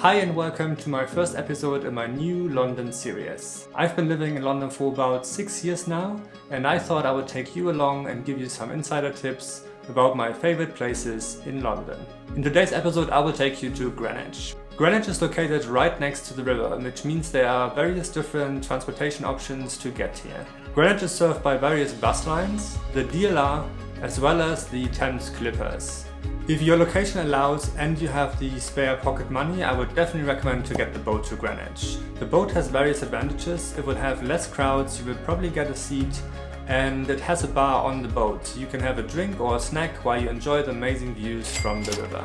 Hi and welcome to my first episode in my new London series. I've been living in London for about 6 years now, and I thought I would take you along and give you some insider tips about my favorite places in London. In today's episode I will take you to Greenwich. Greenwich is located right next to the river, which means there are various different transportation options to get here. Greenwich is served by various bus lines, the DLR, as well as the Thames Clippers. If your location allows and you have the spare pocket money, I would definitely recommend to get the boat to Greenwich. The boat has various advantages. It will have less crowds, you will probably get a seat, and it has a bar on the boat. You can have a drink or a snack while you enjoy the amazing views from the river.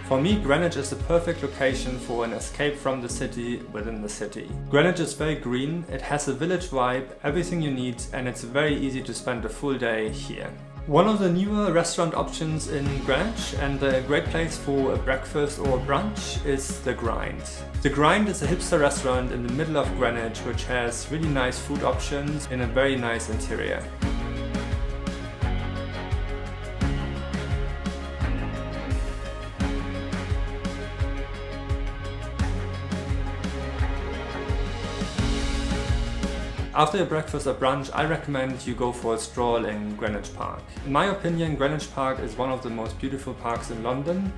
For me, Greenwich is the perfect location for an escape from the city within the city. Greenwich is very green, it has a village vibe, everything you need, and it's very easy to spend a full day here. One of the newer restaurant options in Greenwich and a great place for a breakfast or brunch is The Grind. The Grind is a hipster restaurant in the middle of Greenwich which has really nice food options in a very nice interior. After your breakfast or brunch, I recommend you go for a stroll in Greenwich Park. In my opinion, Greenwich Park is one of the most beautiful parks in London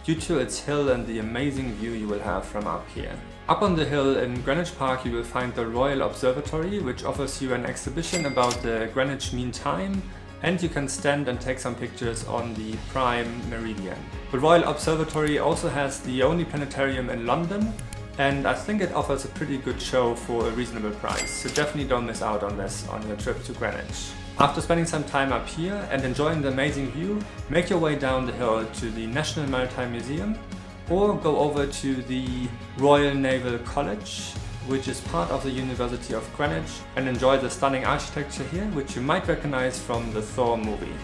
due to its hill and the amazing view you will have from up here. Up on the hill in Greenwich Park you will find the Royal Observatory, which offers you an exhibition about the Greenwich Mean Time, and you can stand and take some pictures on the Prime Meridian. The Royal Observatory also has the only planetarium in London, and I think it offers a pretty good show for a reasonable price, so definitely don't miss out on this on your trip to Greenwich. After spending some time up here and enjoying the amazing view, make your way down the hill to the National Maritime Museum or go over to the Royal Naval College, which is part of the University of Greenwich, and enjoy the stunning architecture here, which you might recognize from the Thor movie.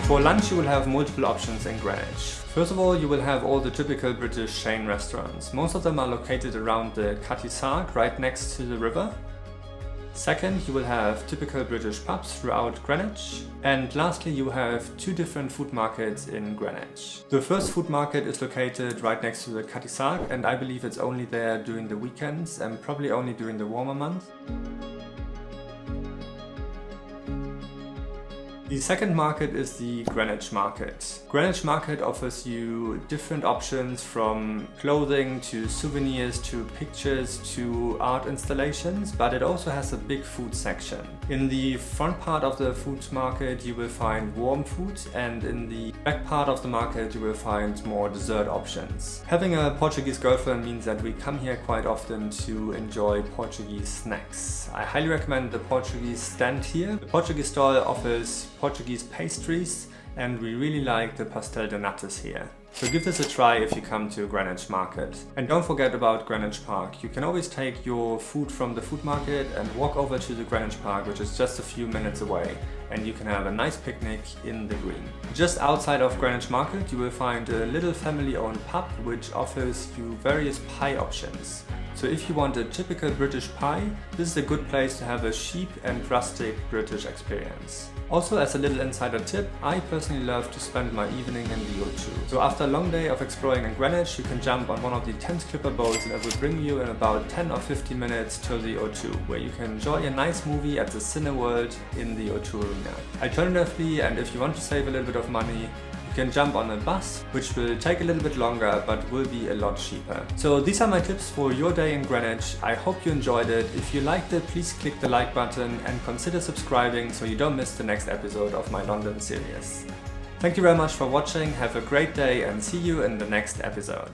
For lunch you will have multiple options in Greenwich. First of all, you will have all the typical British chain restaurants. Most of them are located around the Cutty Sark, right next to the river. Second, you will have typical British pubs throughout Greenwich. And lastly, you have two different food markets in Greenwich. The first food market is located right next to the Cutty Sark, and I believe it's only there during the weekends and probably only during the warmer months. The second market is the Greenwich Market. Greenwich Market offers you different options from clothing to souvenirs to pictures to art installations, but it also has a big food section. In the front part of the food market you will find warm food, and in the back part of the market you will find more dessert options. Having a Portuguese girlfriend means that we come here quite often to enjoy Portuguese snacks. I highly recommend the Portuguese stand here. The Portuguese stall offers Portuguese pastries, and we really like the pastel de natas here. So give this a try if you come to Greenwich Market. And don't forget about Greenwich Park. You can always take your food from the food market and walk over to the Greenwich Park, which is just a few minutes away, and you can have a nice picnic in the green. Just outside of Greenwich Market you will find a little family-owned pub which offers you various pie options. So if you want a typical British pie, this is a good place to have a chic and rustic British experience. Also, as a little insider tip, I personally love to spend my evening in the O2. So after a long day of exploring in Greenwich, you can jump on one of the Thames Clipper boats and it will bring you in about 10 or 15 minutes to the O2, where you can enjoy a nice movie at the Cineworld in the O2 arena. Alternatively, and if you want to save a little bit of money, you can jump on a bus, which will take a little bit longer but will be a lot cheaper. So these are my tips for your day in Greenwich. I hope you enjoyed it. If you liked it, please click the like button and consider subscribing so you don't miss the next episode of my London series. Thank you very much for watching, have a great day and see you in the next episode.